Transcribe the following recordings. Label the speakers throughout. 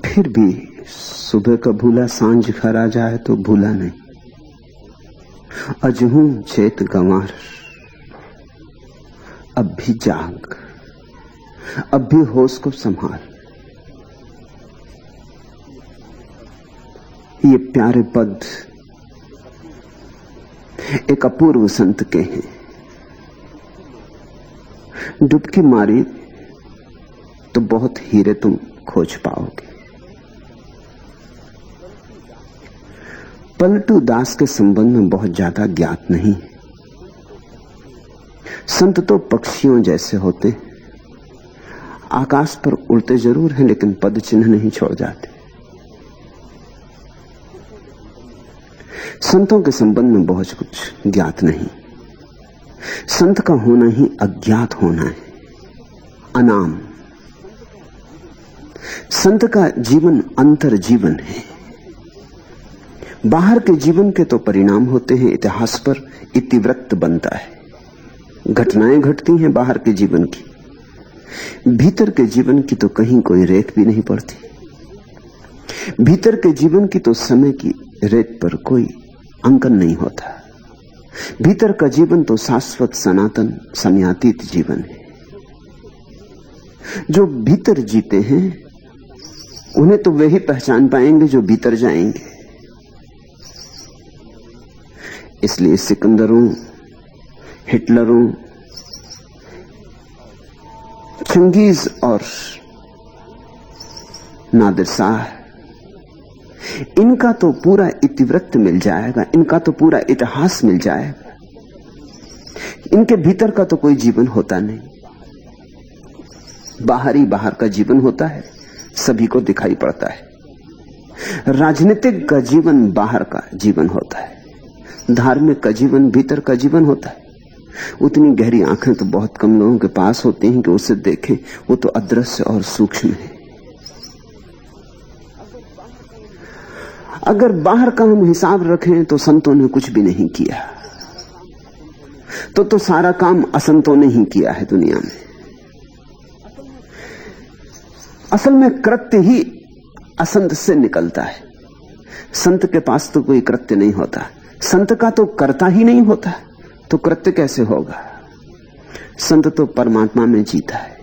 Speaker 1: फिर भी सुबह का भूला सांझ घर आ जाए तो भूला नहीं। अजहूं चेत गंवार, अब भी जाग, अब भी होश को संभाल। ये प्यारे पद एक अपूर्व संत के हैं। डुबकी मारी तो बहुत हीरे तुम खोज पाओगे। पलटू दास के संबंध में बहुत ज्यादा ज्ञात नहीं। संत तो पक्षियों जैसे होते, आकाश पर उड़ते जरूर हैं लेकिन पद चिन्ह नहीं छोड़ जाते। संतों के संबंध में बहुत कुछ ज्ञात नहीं। संत का होना ही अज्ञात होना है, अनाम। संत का जीवन अंतर जीवन है। बाहर के जीवन के तो परिणाम होते हैं, इतिहास पर इतिवृत्त बनता है, घटनाएं घटती हैं बाहर के जीवन की। भीतर के जीवन की तो कहीं कोई रेख भी नहीं पड़ती। भीतर के जीवन की तो समय की रेत पर कोई अंकन नहीं होता। भीतर का जीवन तो शाश्वत सनातन समयातीत जीवन है। जो भीतर जीते हैं उन्हें तो वे ही पहचान पाएंगे जो भीतर जाएंगे। इसलिए सिकंदरों, हिटलरों, चंगेज और नादिर शाह, इनका तो पूरा इतिवृत्त मिल जाएगा, इनका तो पूरा इतिहास मिल जाएगा। इनके भीतर का तो कोई जीवन होता नहीं। बाहर ही बाहर का जीवन होता है, सभी को दिखाई पड़ता है। राजनीतिक का जीवन बाहर का जीवन होता है, धार्मिक का जीवन भीतर का जीवन होता है। उतनी गहरी आंखें तो बहुत कम लोगों के पास होती हैं कि उसे देखें, वो तो अदृश्य और सूक्ष्म है। अगर बाहर का हम हिसाब रखें तो संतों ने कुछ भी नहीं किया, तो सारा काम असंतों ने ही किया है दुनिया में। असल में कृत्य ही असंत से निकलता है। संत के पास तो कोई कृत्य नहीं होता। संत का तो कर्ता ही नहीं होता, तो कृत्य कैसे होगा? संत तो परमात्मा में जीता है।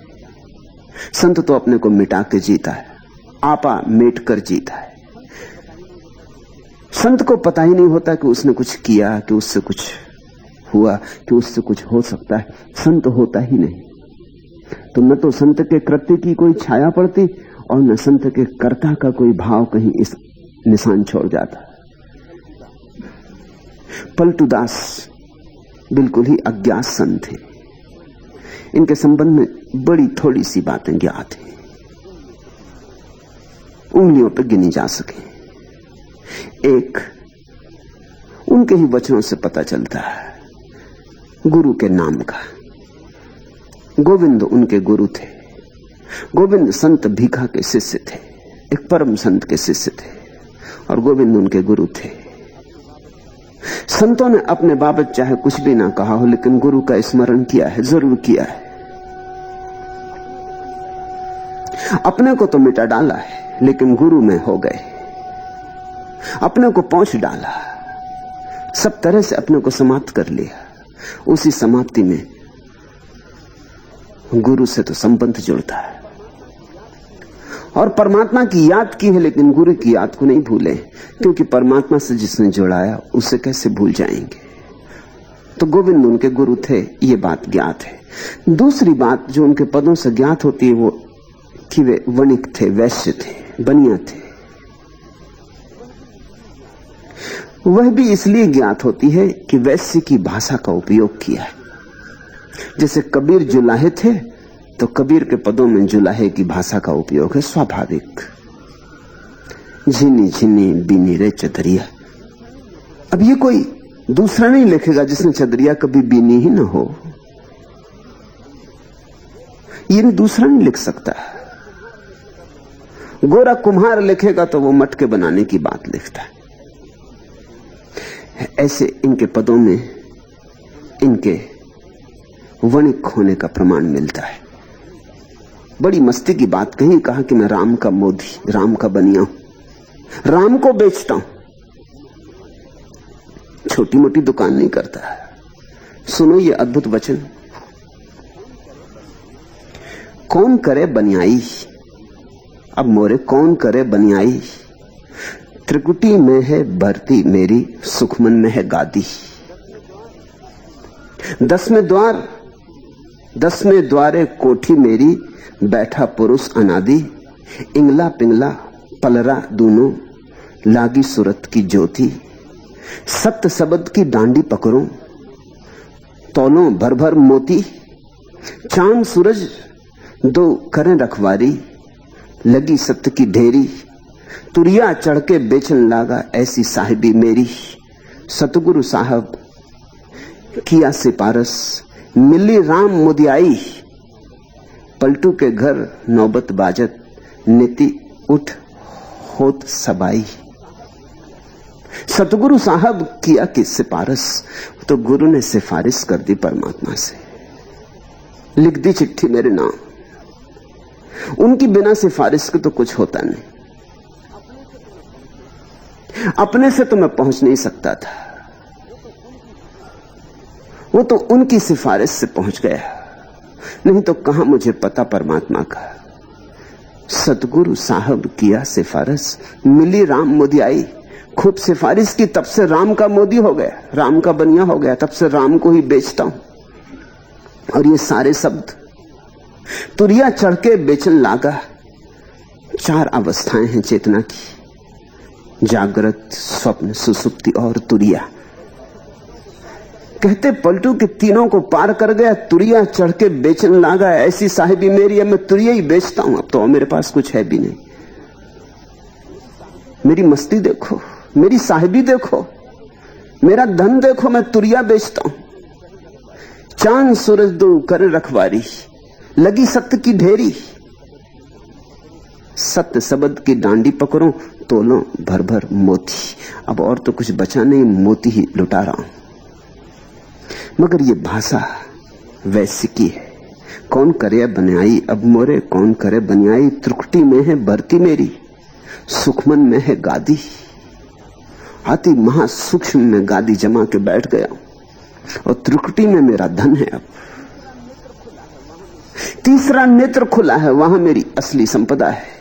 Speaker 1: संत तो अपने को मिटा के जीता है, आपा मेट कर जीता है। संत को पता ही नहीं होता कि उसने कुछ किया, कि उससे कुछ हुआ, कि उससे कुछ हो सकता है। संत होता ही नहीं। तो न तो संत के कृत्य की कोई छाया पड़ती और न संत के कर्ता का कोई भाव कहीं इस निशान छोड़ जाता। पलटू दास बिल्कुल ही अज्ञात संत थे। इनके संबंध में बड़ी थोड़ी सी बातें ज्ञात हैं, उंगलियों पर गिनी जा सके। एक, उनके ही वचनों से पता चलता है गुरु के नाम का। गोविंद उनके गुरु थे। गोविंद संत भीखा के शिष्य थे, एक परम संत के शिष्य थे, और गोविंद उनके गुरु थे। संतों ने अपने बाबत चाहे कुछ भी ना कहा हो, लेकिन गुरु का स्मरण किया है, जरूर किया है। अपने को तो मिटा डाला है, लेकिन गुरु में हो गए। अपने को पहुंच डाला, सब तरह से अपने को समाप्त कर लिया। उसी समाप्ति में गुरु से तो संबंध जुड़ता है। और परमात्मा की याद की है, लेकिन गुरु की याद को नहीं भूले, क्योंकि परमात्मा से जिसने जुड़ाया उसे कैसे भूल जाएंगे। तो गोविंद उनके गुरु थे, ये बात ज्ञात है। दूसरी बात जो उनके पदों से ज्ञात होती है वो कि वे वणिक थे, वैश्य थे, बनिया थे। वह भी इसलिए ज्ञात होती है कि वैश्य की भाषा का उपयोग किया है। जैसे कबीर जुलाहे थे, तो कबीर के पदों में जुलाहे की भाषा का उपयोग है, स्वाभाविक। झिनी झिनी बीनी रे चदरिया। अब ये कोई दूसरा नहीं लिखेगा जिसने चदरिया कभी बीनी ही ना हो। ये दूसरा नहीं लिख सकता। गोरा कुम्हार लिखेगा तो वो मटके बनाने की बात लिखता है। ऐसे इनके पदों में इनके वणिक होने का प्रमाण मिलता है। बड़ी मस्ती की बात कही, कहा कि मैं राम का मोदी, राम का बनिया हूं, राम को बेचता हूं, छोटी मोटी दुकान नहीं करता। सुनो ये अद्भुत वचन, कौन करे बनियाई, अब मोरे कौन करे बनियाई, त्रिकुटी में है भरती मेरी, सुखमन में है गादी। 10वें द्वारे कोठी मेरी, बैठा पुरुष अनादि, इंगला पिंगला पलरा दूनो, लागी सूरत की ज्योति। सत्य शब्द की डांडी पकड़ो, तौलों भर भर मोती, चांद सूरज दो करें रखवारी, लगी सत्य की ढेरी, तुरिया चढ़ के बेचन लागा ऐसी साहिबी मेरी। सतगुरु साहब किया सिपारस, मिली राम मुदियाई, पलटू के घर नौबत बाजत, नीति उठ होत सबाई। सतगुरु साहब किया कि सिफारिश, तो गुरु ने सिफारिश कर दी परमात्मा से, लिख दी चिट्ठी मेरे नाम। उनकी बिना सिफारिश के तो कुछ होता नहीं। अपने से तो मैं पहुंच नहीं सकता था, वो तो उनकी सिफारिश से पहुंच गया, नहीं तो कहां मुझे पता परमात्मा का। सतगुरु साहब किया सिफारिश, मिली राम मुदियाई। खूब सिफारिश की, तब से राम का मोदी हो गया, राम का बनिया हो गया, तब से राम को ही बेचता हूं। और ये सारे शब्द तुरिया चढ़ के बेचन लागा। 4 अवस्थाएं हैं चेतना की, जागृत, स्वप्न, सुसुप्ति और तुरिया। कहते पलटू के तीनों को पार कर गया, तुरिया चढ़ के बेचन लागा ऐसी साहिबी मेरी। अब मैं तुरिया ही बेचता हूं, अब तो मेरे पास कुछ है भी नहीं। मेरी मस्ती देखो, मेरी साहिबी देखो, मेरा धन देखो, मैं तुरिया बेचता हूं। चांद सूरज दो करे रखवारी, लगी सत्य की ढेरी, सत्य शब्द की डांडी पकड़ो, तोलो भर भर मोती। अब और तो कुछ बचा नहीं, मोती ही लुटा रहा हूं। मगर ये भाषा वैसी की है, कौन करे बनियाई, अब मोरे कौन करे बनियाई। त्रिकुटी में है भरती मेरी, सुखमन में है गादी। अति महासूक्ष्म में गादी जमा के बैठ गया और त्रिकुटी में मेरा धन है। अब तीसरा नेत्र खुला है, वहां मेरी असली संपदा है।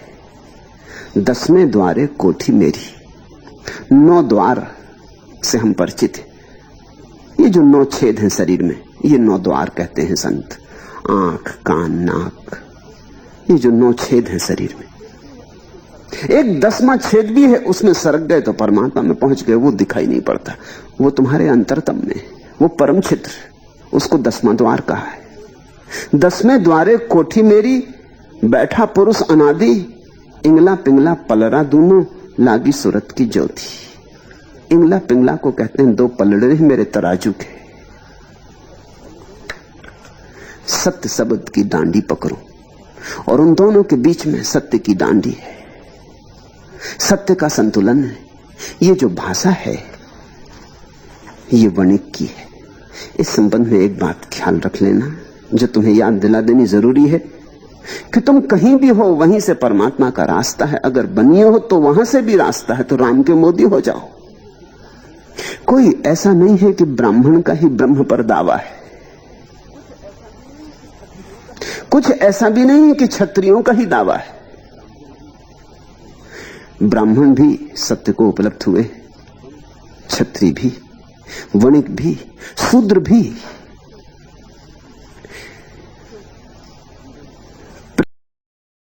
Speaker 1: 10वें द्वारे कोठी मेरी। 9 द्वार से हम परिचित हैं। ये जो 9 छेद हैं शरीर में, ये 9 द्वार कहते हैं संत। आंख, कान, नाक, ये जो 9 छेद हैं शरीर में, एक 10वां छेद भी है, उसमें सरक गए तो परमात्मा में पहुंच गए। वो दिखाई नहीं पड़ता, वो तुम्हारे अंतरतम में, वो परम क्षेत्र, उसको 10वां द्वार कहा है। 10वें द्वारे कोठी मेरी, बैठा पुरुष अनादि, इंगला पिंगला पलरा दूनो, लागी सूरत की ज्योति। इंगला पिंगला को कहते हैं 2 पलड़े मेरे तराजू के। सत्य शब्द की डांडी पकड़ो, और उन दोनों के बीच में सत्य की डांडी है, सत्य का संतुलन है। ये जो भाषा है ये वणिक की है। इस संबंध में एक बात ख्याल रख लेना, जो तुम्हें याद दिला देनी जरूरी है, कि तुम कहीं भी हो वहीं से परमात्मा का रास्ता है। अगर बनिए हो तो वहां से भी रास्ता है, तो राम के मोदी हो जाओ। कोई ऐसा नहीं है कि ब्राह्मण का ही ब्रह्म पर दावा है, कुछ ऐसा भी नहीं है कि क्षत्रियों का ही दावा है। ब्राह्मण भी सत्य को उपलब्ध हुए, क्षत्रिय भी, वणिक भी, शूद्र भी।